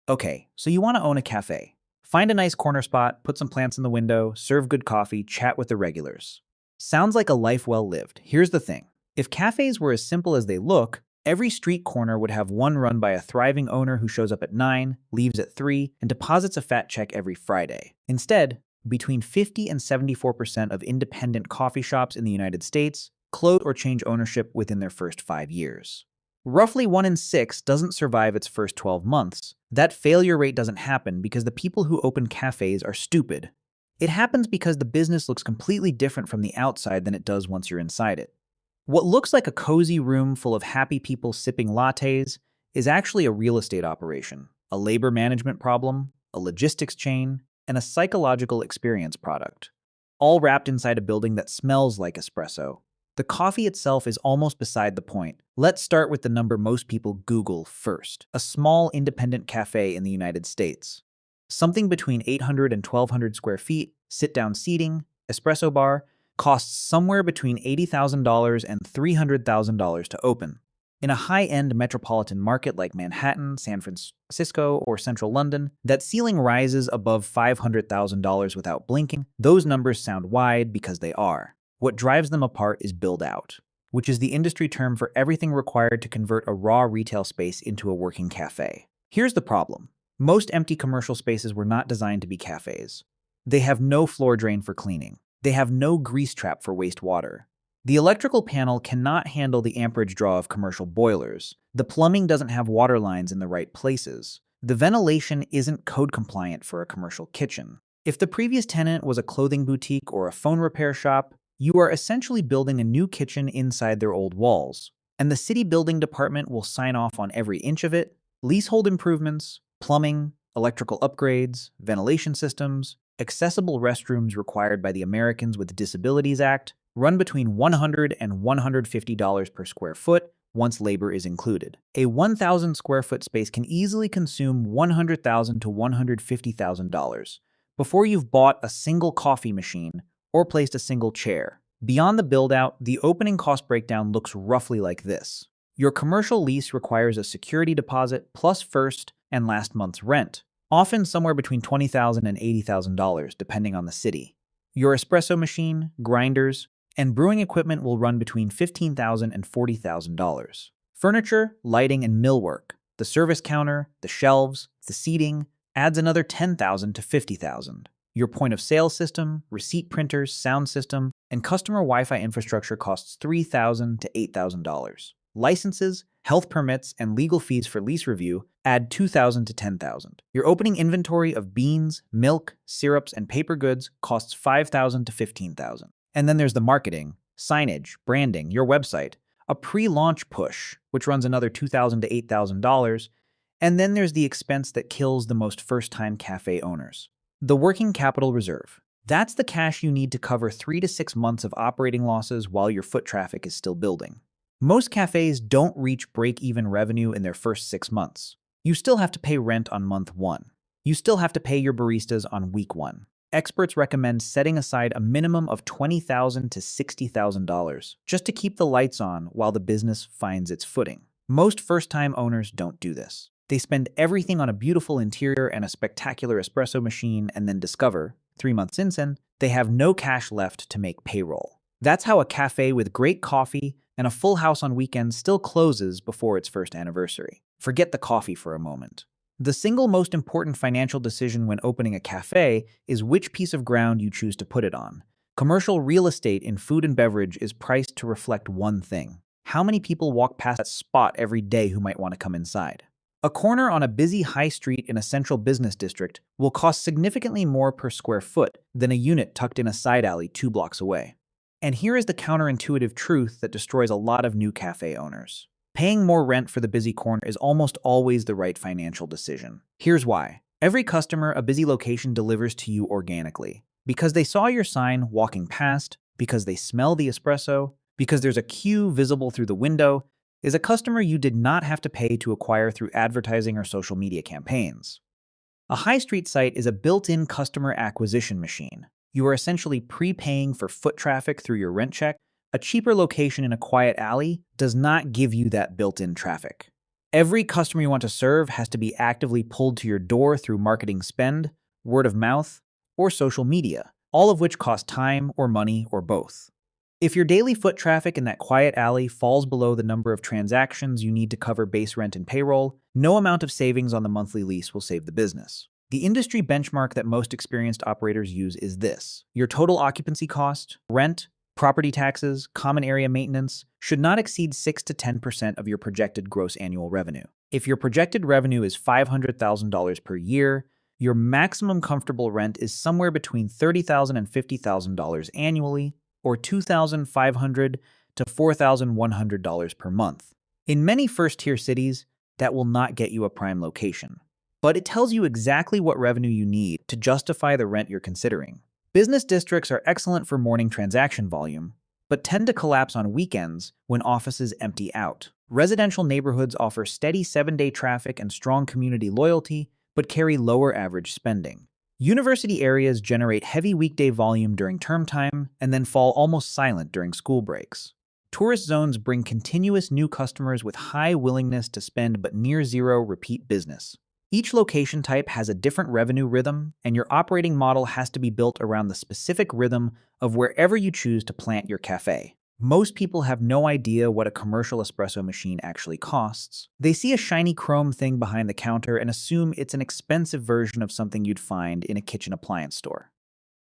Okay, so you want to own a cafe. Find a nice corner spot, put some plants in the window, serve good coffee, chat with the regulars. Sounds like a life well lived. Here's the thing. If cafes were as simple as they look, every street corner would have one run by a thriving owner who shows up at 9, leaves at 3, and deposits a fat check every Friday. Instead, between 50 and 74% of independent coffee shops in the United States close or change ownership within their first 5 years. Roughly 1 in 6 doesn't survive its first 12 months. That failure rate doesn't happen because the people who open cafes are stupid. It happens because the business looks completely different from the outside than it does once you're inside it. What looks like a cozy room full of happy people sipping lattes is actually a real estate operation, a labor management problem, a logistics chain, and a psychological experience product, all wrapped inside a building that smells like espresso. The coffee itself is almost beside the point. Let's start with the number most people Google first. A small independent cafe in the United States. Something between 800 and 1,200 square feet, sit-down seating, espresso bar, costs somewhere between $80,000 and $300,000 to open. In a high-end metropolitan market like Manhattan, San Francisco, or Central London, that ceiling rises above $500,000 without blinking. Those numbers sound wide because they are. What drives them apart is build-out, which is the industry term for everything required to convert a raw retail space into a working cafe. Here's the problem. Most empty commercial spaces were not designed to be cafes. They have no floor drain for cleaning. They have no grease trap for wastewater. The electrical panel cannot handle the amperage draw of commercial boilers. The plumbing doesn't have water lines in the right places. The ventilation isn't code compliant for a commercial kitchen. If the previous tenant was a clothing boutique or a phone repair shop, you are essentially building a new kitchen inside their old walls, and the city building department will sign off on every inch of it. Leasehold improvements, plumbing, electrical upgrades, ventilation systems, accessible restrooms required by the Americans with Disabilities Act run between $100 and $150 per square foot once labor is included. A 1,000 square foot space can easily consume $100,000 to $150,000 before you've bought a single coffee machine or placed a single chair. Beyond the build-out, the opening cost breakdown looks roughly like this. Your commercial lease requires a security deposit plus first and last month's rent, often somewhere between $20,000 and $80,000 depending on the city. Your espresso machine, grinders, and brewing equipment will run between $15,000 and $40,000. Furniture, lighting, and millwork, the service counter, the shelves, the seating, adds another $10,000 to $50,000. Your point-of-sale system, receipt printers, sound system, and customer Wi-Fi infrastructure costs $3,000 to $8,000. Licenses, health permits, and legal fees for lease review add $2,000 to $10,000. Your opening inventory of beans, milk, syrups, and paper goods costs $5,000 to $15,000. And then there's the marketing, signage, branding, your website, a pre-launch push, which runs another $2,000 to $8,000. And then there's the expense that kills the most first-time cafe owners. The working capital reserve. That's the cash you need to cover 3 to 6 months of operating losses while your foot traffic is still building. Most cafes don't reach break-even revenue in their first 6 months. You still have to pay rent on month 1. You still have to pay your baristas on week 1. Experts recommend setting aside a minimum of $20,000 to $60,000 just to keep the lights on while the business finds its footing. Most first-time owners don't do this. They spend everything on a beautiful interior and a spectacular espresso machine and then discover, 3 months in, they have no cash left to make payroll. That's how a cafe with great coffee and a full house on weekends still closes before its first anniversary. Forget the coffee for a moment. The single most important financial decision when opening a cafe is which piece of ground you choose to put it on. Commercial real estate in food and beverage is priced to reflect one thing: how many people walk past that spot every day who might want to come inside. A corner on a busy high street in a central business district will cost significantly more per square foot than a unit tucked in a side alley 2 blocks away. And here is the counterintuitive truth that destroys a lot of new cafe owners. Paying more rent for the busy corner is almost always the right financial decision. Here's why. Every customer a busy location delivers to you organically. Because they saw your sign walking past, because they smell the espresso, because there's a queue visible through the window, is a customer you did not have to pay to acquire through advertising or social media campaigns. A high street site is a built-in customer acquisition machine. You are essentially prepaying for foot traffic through your rent check. A cheaper location in a quiet alley does not give you that built-in traffic. Every customer you want to serve has to be actively pulled to your door through marketing spend, word of mouth, or social media, all of which cost time or money or both. If your daily foot traffic in that quiet alley falls below the number of transactions you need to cover base rent and payroll, no amount of savings on the monthly lease will save the business. The industry benchmark that most experienced operators use is this: your total occupancy cost, rent, property taxes, common area maintenance, should not exceed 6 to 10% of your projected gross annual revenue. If your projected revenue is $500,000 per year, your maximum comfortable rent is somewhere between $30,000 and $50,000 annually, or $2,500 to $4,100 per month. In many first-tier cities, that will not get you a prime location, but it tells you exactly what revenue you need to justify the rent you're considering. Business districts are excellent for morning transaction volume, but tend to collapse on weekends when offices empty out. Residential neighborhoods offer steady 7-day traffic and strong community loyalty, but carry lower average spending. University areas generate heavy weekday volume during term time and then fall almost silent during school breaks. Tourist zones bring continuous new customers with high willingness to spend but near zero repeat business. Each location type has a different revenue rhythm, and your operating model has to be built around the specific rhythm of wherever you choose to plant your cafe. Most people have no idea what a commercial espresso machine actually costs. They see a shiny chrome thing behind the counter and assume it's an expensive version of something you'd find in a kitchen appliance store.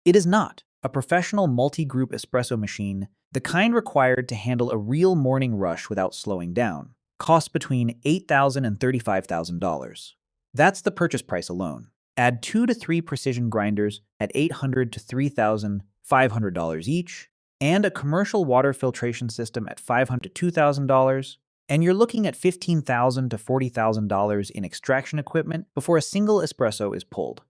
It is not. A professional multi-group espresso machine, the kind required to handle a real morning rush without slowing down, costs between $8,000 and $35,000. That's the purchase price alone. Add 2 to 3 precision grinders at $800 to $3,500 each, and a commercial water filtration system at $500 to $2,000, and you're looking at $15,000 to $40,000 in extraction equipment before a single espresso is pulled.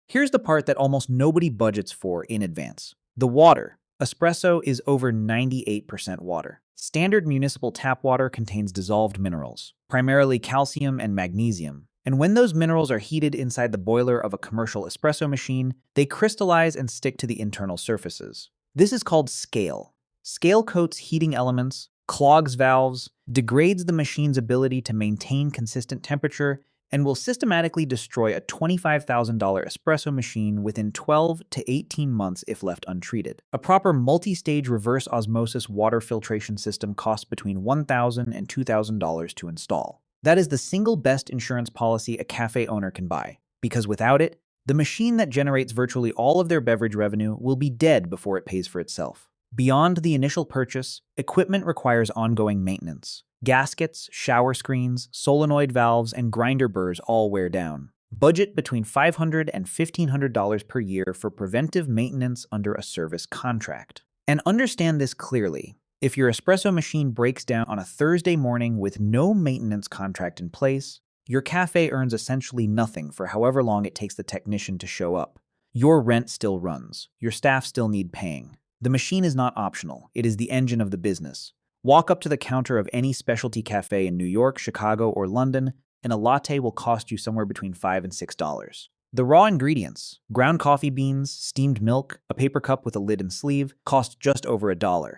Here's the part that almost nobody budgets for in advance: the water. Espresso is over 98% water. Standard municipal tap water contains dissolved minerals, primarily calcium and magnesium, and when those minerals are heated inside the boiler of a commercial espresso machine, they crystallize and stick to the internal surfaces. This is called scale. Scale coats heating elements, clogs valves, degrades the machine's ability to maintain consistent temperature, and will systematically destroy a $25,000 espresso machine within 12 to 18 months if left untreated. A proper multi-stage reverse osmosis water filtration system costs between $1,000 and $2,000 to install. That is the single best insurance policy a cafe owner can buy, because without it, the machine that generates virtually all of their beverage revenue will be dead before it pays for itself. Beyond the initial purchase, equipment requires ongoing maintenance. Gaskets, shower screens, solenoid valves, and grinder burrs all wear down. Budget between $500 and $1,500 per year for preventive maintenance under a service contract. And understand this clearly: if your espresso machine breaks down on a Thursday morning with no maintenance contract in place, your cafe earns essentially nothing for however long it takes the technician to show up. Your rent still runs. Your staff still need paying. The machine is not optional. It is the engine of the business. Walk up to the counter of any specialty cafe in New York, Chicago, or London, and a latte will cost you somewhere between $5 and $6. The raw ingredients, ground coffee beans, steamed milk, a paper cup with a lid and sleeve, cost just over $1.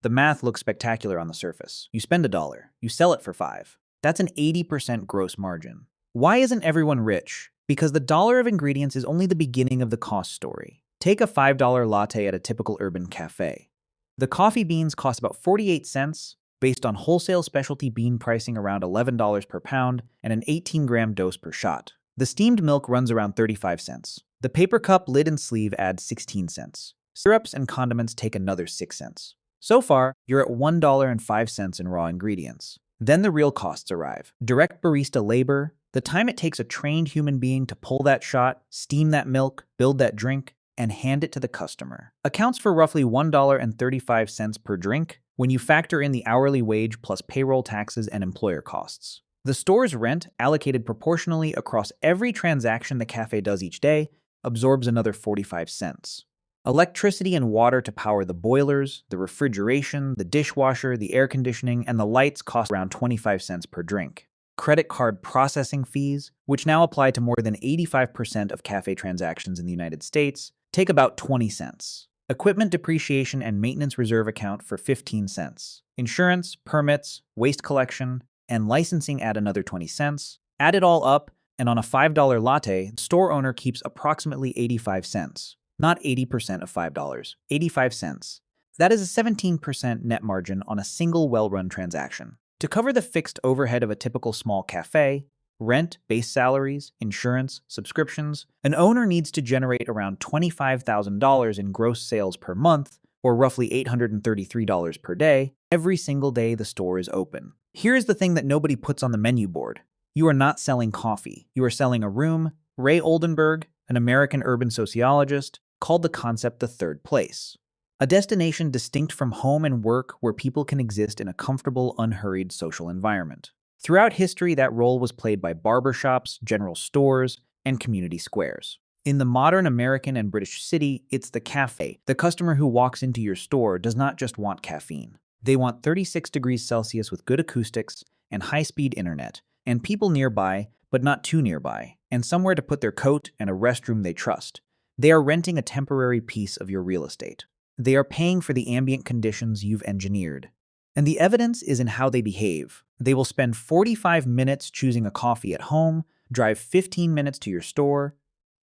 The math looks spectacular on the surface. You spend $1, you sell it for $5. That's an 80% gross margin. Why isn't everyone rich? Because the dollar of ingredients is only the beginning of the cost story. Take a $5 latte at a typical urban cafe. The coffee beans cost about 48 cents, based on wholesale specialty bean pricing around $11 per pound and an 18-gram dose per shot. The steamed milk runs around 35 cents. The paper cup, lid, and sleeve add 16 cents. Syrups and condiments take another 6 cents. So far, you're at $1.05 in raw ingredients. Then the real costs arrive: direct barista labor, the time it takes a trained human being to pull that shot, steam that milk, build that drink, and hand it to the customer, accounts for roughly $1.35 per drink when you factor in the hourly wage plus payroll taxes and employer costs. The store's rent, allocated proportionally across every transaction the cafe does each day, absorbs another 45 cents. Electricity and water to power the boilers, the refrigeration, the dishwasher, the air conditioning, and the lights cost around 25 cents per drink. Credit card processing fees, which now apply to more than 85% of cafe transactions in the United States, take about 20 cents. Equipment depreciation and maintenance reserve account for 15 cents. Insurance, permits, waste collection, and licensing add another 20 cents. Add it all up, and on a $5 latte, the store owner keeps approximately 85 cents. Not 80% of $5, 85 cents. That is a 17% net margin on a single well-run transaction. To cover the fixed overhead of a typical small cafe, rent, base salaries, insurance, subscriptions, an owner needs to generate around $25,000 in gross sales per month, or roughly $833 per day, every single day the store is open. Here's the thing that nobody puts on the menu board. You are not selling coffee. You are selling a room. Ray Oldenburg, an American urban sociologist, called the concept the third place. A destination distinct from home and work where people can exist in a comfortable, unhurried social environment. Throughout history, that role was played by barbershops, general stores, and community squares. In the modern American and British city, it's the cafe. The customer who walks into your store does not just want caffeine. They want 36 degrees Celsius with good acoustics and high-speed internet, and people nearby, but not too nearby, and somewhere to put their coat and a restroom they trust. They are renting a temporary piece of your real estate. They are paying for the ambient conditions you've engineered. And the evidence is in how they behave. They will spend 45 minutes choosing a coffee at home, drive 15 minutes to your store,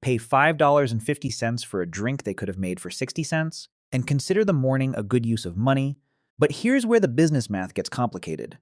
pay $5.50 for a drink they could have made for 60 cents, and consider the morning a good use of money. But here's where the business math gets complicated.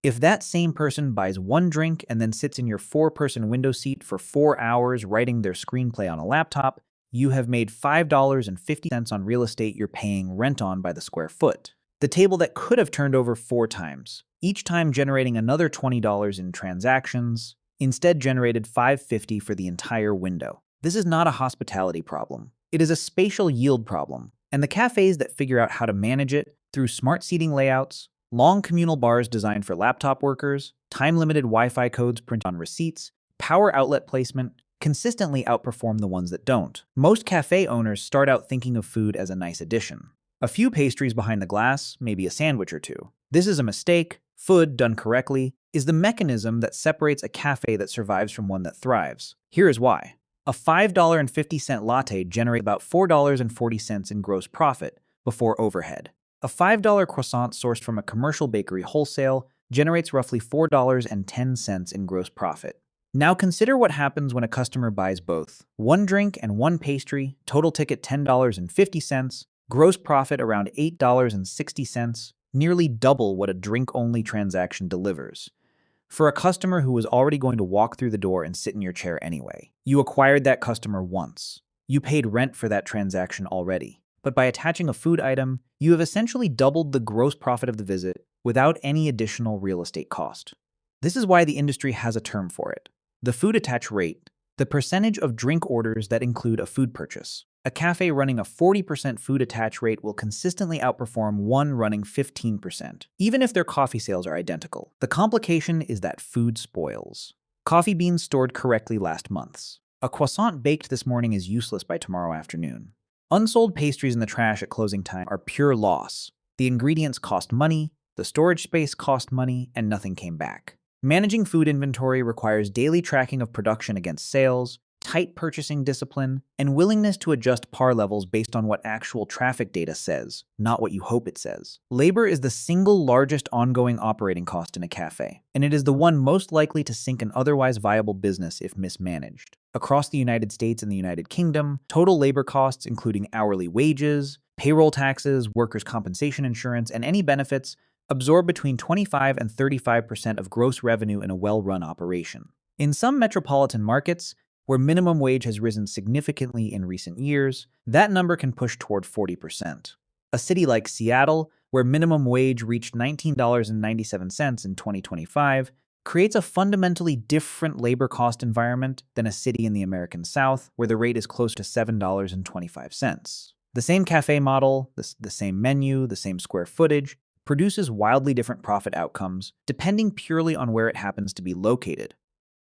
If that same person buys one drink and then sits in your 4-person window seat for 4 hours writing their screenplay on a laptop, you have made $5.50 on real estate you're paying rent on by the square foot. The table that could have turned over 4 times, each time generating another $20 in transactions, instead generated $5.50 for the entire window. This is not a hospitality problem. It is a spatial yield problem, and the cafes that figure out how to manage it through smart seating layouts, long communal bars designed for laptop workers, time-limited Wi-Fi codes printed on receipts, power outlet placement, consistently outperform the ones that don't. Most cafe owners start out thinking of food as a nice addition. A few pastries behind the glass, maybe a sandwich or two. This is a mistake. Food, done correctly, is the mechanism that separates a cafe that survives from one that thrives. Here is why. A $5.50 latte generates about $4.40 in gross profit before overhead. A $5 croissant sourced from a commercial bakery wholesale generates roughly $4.10 in gross profit. Now consider what happens when a customer buys both. One drink and one pastry, total ticket $10.50, gross profit around $8.60, nearly double what a drink-only transaction delivers. For a customer who was already going to walk through the door and sit in your chair anyway. You acquired that customer once. You paid rent for that transaction already. But by attaching a food item, you have essentially doubled the gross profit of the visit without any additional real estate cost. This is why the industry has a term for it. The food attach rate, the percentage of drink orders that include a food purchase. A cafe running a 40% food attach rate will consistently outperform one running 15%, even if their coffee sales are identical. The complication is that food spoils. Coffee beans stored correctly last months. A croissant baked this morning is useless by tomorrow afternoon. Unsold pastries in the trash at closing time are pure loss. The ingredients cost money, the storage space cost money, and nothing came back. Managing food inventory requires daily tracking of production against sales, tight purchasing discipline, and willingness to adjust par levels based on what actual traffic data says, not what you hope it says. Labor is the single largest ongoing operating cost in a cafe, and it is the one most likely to sink an otherwise viable business if mismanaged. Across the United States and the United Kingdom, total labor costs, including hourly wages, payroll taxes, workers' compensation insurance, and any benefits, absorb between 25 and 35% of gross revenue in a well-run operation. In some metropolitan markets, where minimum wage has risen significantly in recent years, that number can push toward 40%. A city like Seattle, where minimum wage reached $19.97 in 2025, creates a fundamentally different labor cost environment than a city in the American South, where the rate is close to $7.25. The same cafe model, the same menu, the same square footage, produces wildly different profit outcomes, depending purely on where it happens to be located.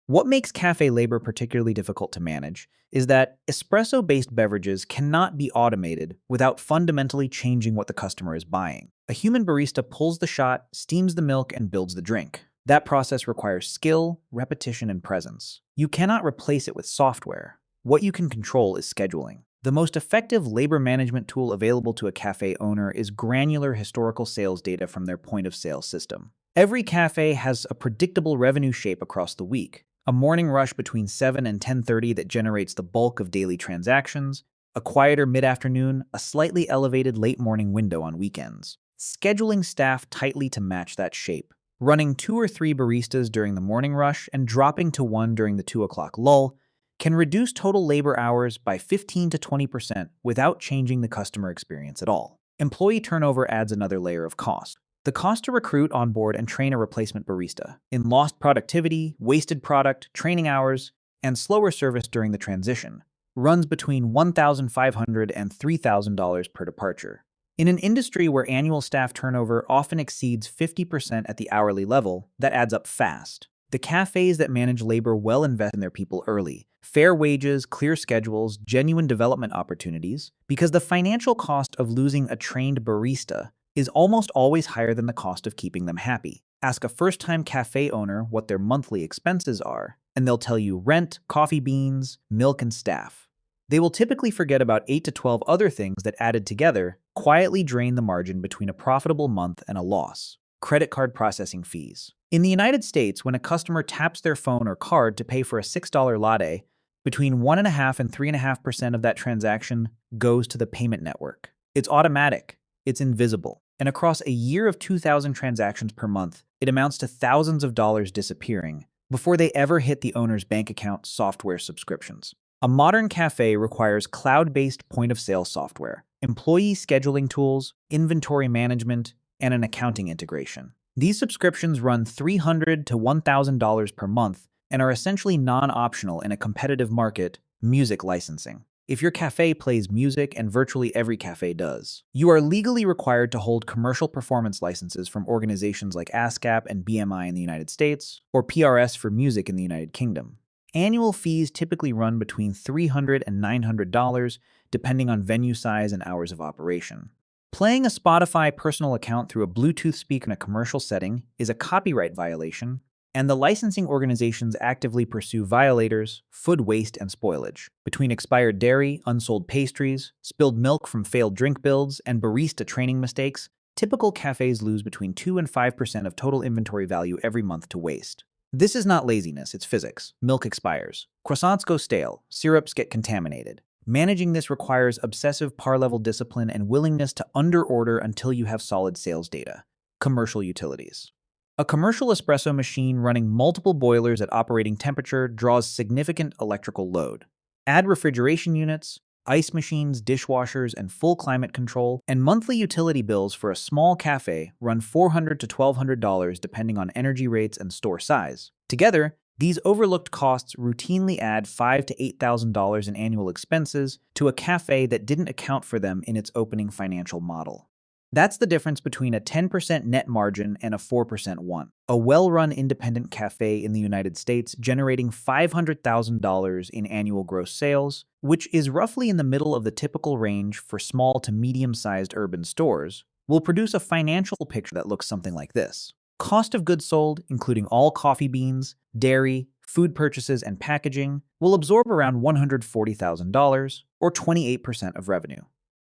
What makes cafe labor particularly difficult to manage is that espresso-based beverages cannot be automated without fundamentally changing what the customer is buying. A human barista pulls the shot, steams the milk, and builds the drink. That process requires skill, repetition, and presence. You cannot replace it with software. What you can control is scheduling. The most effective labor management tool available to a cafe owner is granular historical sales data from their point-of-sale system. Every cafe has a predictable revenue shape across the week. A morning rush between 7 and 10:30 that generates the bulk of daily transactions, a quieter mid-afternoon, a slightly elevated late morning window on weekends. Scheduling staff tightly to match that shape, running 2 or 3 baristas during the morning rush and dropping to 1 during the 2 o'clock lull, can reduce total labor hours by 15 to 20% without changing the customer experience at all. Employee turnover adds another layer of cost. The cost to recruit, onboard, and train a replacement barista in lost productivity, wasted product, training hours, and slower service during the transition runs between $1,500 and $3,000 per departure. In an industry where annual staff turnover often exceeds 50% at the hourly level, that adds up fast. The cafes that manage labor well invest in their people early. Fair wages, clear schedules, genuine development opportunities, because the financial cost of losing a trained barista is almost always higher than the cost of keeping them happy. Ask a first-time cafe owner what their monthly expenses are, and they'll tell you rent, coffee beans, milk, and staff. They will typically forget about 8 to 12 other things that added together quietly drain the margin between a profitable month and a loss. Credit card processing fees. In the United States, when a customer taps their phone or card to pay for a $6 latte, between 1.5% and 3.5% of that transaction goes to the payment network. It's automatic. It's invisible. And across a year of 2,000 transactions per month, it amounts to thousands of dollars disappearing before they ever hit the owner's bank account software subscriptions. A modern cafe requires cloud-based point-of-sale software, employee scheduling tools, inventory management, and an accounting integration. These subscriptions run $300 to $1,000 per month and are essentially non-optional in a competitive market, music licensing. If your cafe plays music, and virtually every cafe does, you are legally required to hold commercial performance licenses from organizations like ASCAP and BMI in the United States, or PRS for music in the United Kingdom. Annual fees typically run between $300 and $900, depending on venue size and hours of operation. Playing a Spotify personal account through a Bluetooth speaker in a commercial setting is a copyright violation, and the licensing organizations actively pursue violators, food waste, and spoilage. Between expired dairy, unsold pastries, spilled milk from failed drink builds, and barista training mistakes, typical cafes lose between 2 and 5% of total inventory value every month to waste. This is not laziness, it's physics. Milk expires. Croissants go stale. Syrups get contaminated. Managing this requires obsessive par-level discipline and willingness to under-order until you have solid sales data. Commercial utilities. A commercial espresso machine running multiple boilers at operating temperature draws significant electrical load. Add refrigeration units, ice machines, dishwashers, and full climate control, and monthly utility bills for a small cafe run $400 to $1,200 depending on energy rates and store size. Together, these overlooked costs routinely add $5,000 to $8,000 in annual expenses to a cafe that didn't account for them in its opening financial model. That's the difference between a 10% net margin and a 4% one. A well-run independent cafe in the United States generating $500,000 in annual gross sales, which is roughly in the middle of the typical range for small to medium-sized urban stores, will produce a financial picture that looks something like this. Cost of goods sold, including all coffee beans, dairy, food purchases, and packaging, will absorb around $140,000, or 28% of revenue.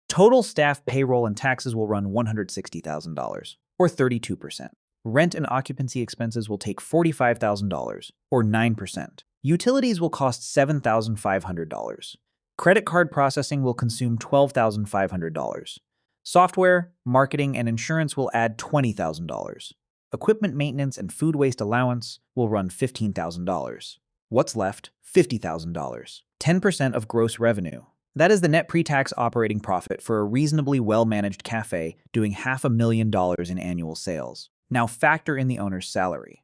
Total staff payroll and taxes will run $160,000, or 32%. Rent and occupancy expenses will take $45,000, or 9%. Utilities will cost $7,500. Credit card processing will consume $12,500. Software, marketing, and insurance will add $20,000. Equipment maintenance and food waste allowance will run $15,000. What's left? $50,000. 10% of gross revenue. That is the net pre-tax operating profit for a reasonably well-managed cafe doing $500,000 in annual sales. Now factor in the owner's salary.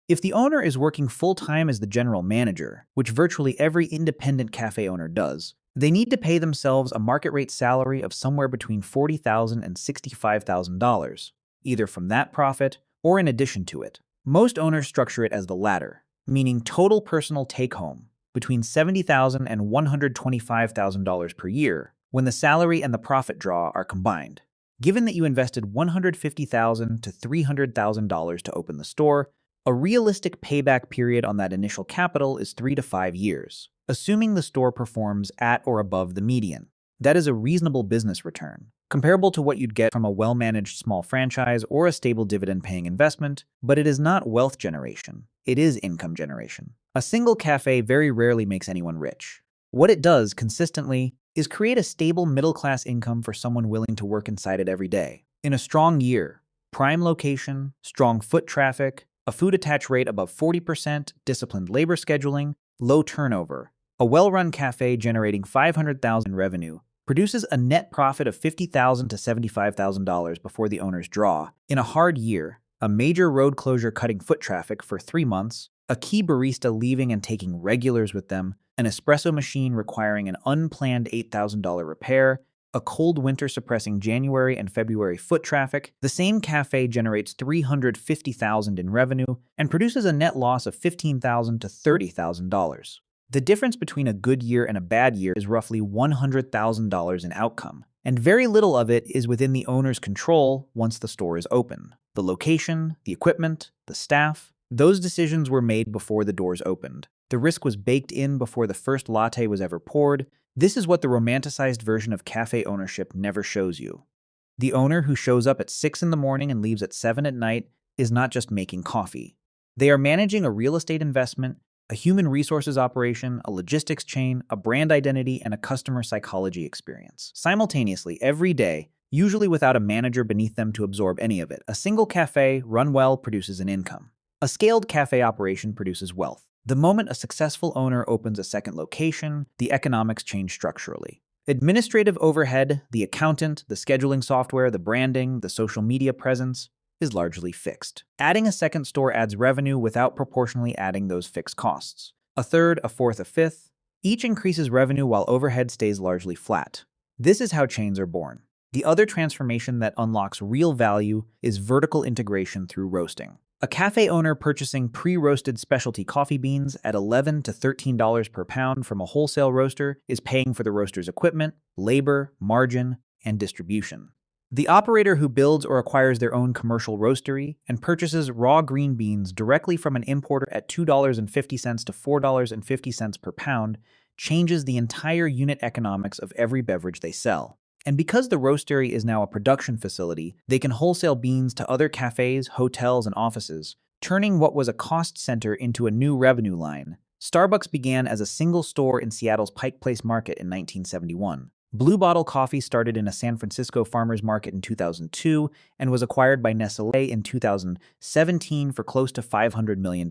If the owner is working full-time as the general manager, which virtually every independent cafe owner does, they need to pay themselves a market rate salary of somewhere between $40,000 and $65,000, either from that profit or in addition to it. Most owners structure it as the latter, meaning total personal take-home between $70,000 and $125,000 per year when the salary and the profit draw are combined. Given that you invested $150,000 to $300,000 to open the store, a realistic payback period on that initial capital is 3 to 5 years, assuming the store performs at or above the median. That is a reasonable business return. comparable to what you'd get from a well-managed small franchise or a stable dividend-paying investment, but it is not wealth generation. It is income generation. A single cafe very rarely makes anyone rich. What it does consistently is create a stable middle-class income for someone willing to work inside it every day. In a strong year, prime location, strong foot traffic, a food attach rate above 40%, disciplined labor scheduling, low turnover, a well-run cafe generating $500,000 in revenue produces a net profit of $50,000 to $75,000 before the owners draw. In a hard year, a major road closure cutting foot traffic for 3 months, a key barista leaving and taking regulars with them, an espresso machine requiring an unplanned $8,000 repair, a cold winter suppressing January and February foot traffic, the same cafe generates $350,000 in revenue and produces a net loss of $15,000 to $30,000. The difference between a good year and a bad year is roughly $100,000 in outcome, and very little of it is within the owner's control once the store is open. The location, the equipment, the staff, those decisions were made before the doors opened. The risk was baked in before the first latte was ever poured. This is what the romanticized version of cafe ownership never shows you. The owner who shows up at 6 in the morning and leaves at 7 at night is not just making coffee. They are managing a real estate investment, a human resources operation, a logistics chain, a brand identity, and a customer psychology experience. Simultaneously, every day, usually without a manager beneath them to absorb any of it, a single cafe, run well, produces an income. A scaled cafe operation produces wealth. The moment a successful owner opens a second location, the economics change structurally. Administrative overhead, the accountant, the scheduling software, the branding, the social media presence, is largely fixed. Adding a second store adds revenue without proportionally adding those fixed costs. A third, a fourth, a fifth. Each increases revenue while overhead stays largely flat. This is how chains are born. The other transformation that unlocks real value is vertical integration through roasting. A cafe owner purchasing pre-roasted specialty coffee beans at $11 to $13 per pound from a wholesale roaster is paying for the roaster's equipment, labor, margin, and distribution. The operator who builds or acquires their own commercial roastery and purchases raw green beans directly from an importer at $2.50 to $4.50 per pound changes the entire unit economics of every beverage they sell. And because the roastery is now a production facility, they can wholesale beans to other cafes, hotels, and offices, turning what was a cost center into a new revenue line. Starbucks began as a single store in Seattle's Pike Place Market in 1971. Blue Bottle Coffee started in a San Francisco farmers market in 2002 and was acquired by Nestlé in 2017 for close to $500 million.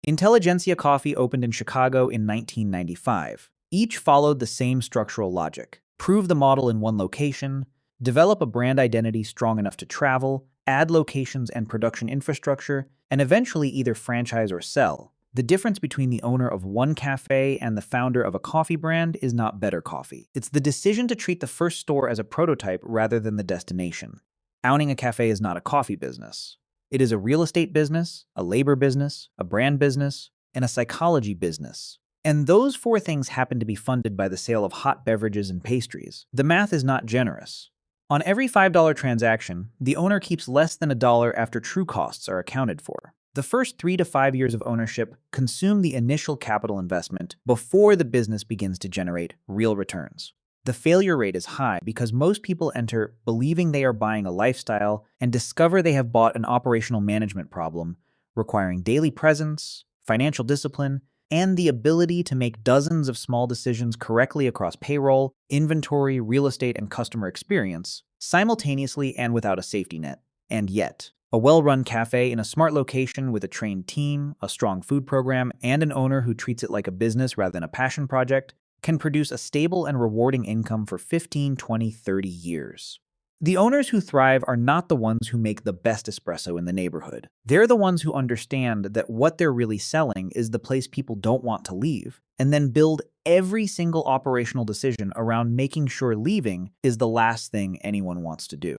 Intelligentsia Coffee opened in Chicago in 1995. Each followed the same structural logic. Prove the model in one location, develop a brand identity strong enough to travel, add locations and production infrastructure, and eventually either franchise or sell. The difference between the owner of one cafe and the founder of a coffee brand is not better coffee. It's the decision to treat the first store as a prototype rather than the destination. Owning a cafe is not a coffee business. It is a real estate business, a labor business, a brand business, and a psychology business. And those 4 things happen to be funded by the sale of hot beverages and pastries. The math is not generous. On every $5 transaction, the owner keeps less than $1 after true costs are accounted for. The first 3 to 5 years of ownership consume the initial capital investment before the business begins to generate real returns. The failure rate is high because most people enter believing they are buying a lifestyle and discover they have bought an operational management problem requiring daily presence, financial discipline, and the ability to make dozens of small decisions correctly across payroll, inventory, real estate, and customer experience, simultaneously and without a safety net. And yet, a well-run cafe in a smart location with a trained team, a strong food program, and an owner who treats it like a business rather than a passion project can produce a stable and rewarding income for 15, 20, 30 years. The owners who thrive are not the ones who make the best espresso in the neighborhood. They're the ones who understand that what they're really selling is the place people don't want to leave, and then build every single operational decision around making sure leaving is the last thing anyone wants to do.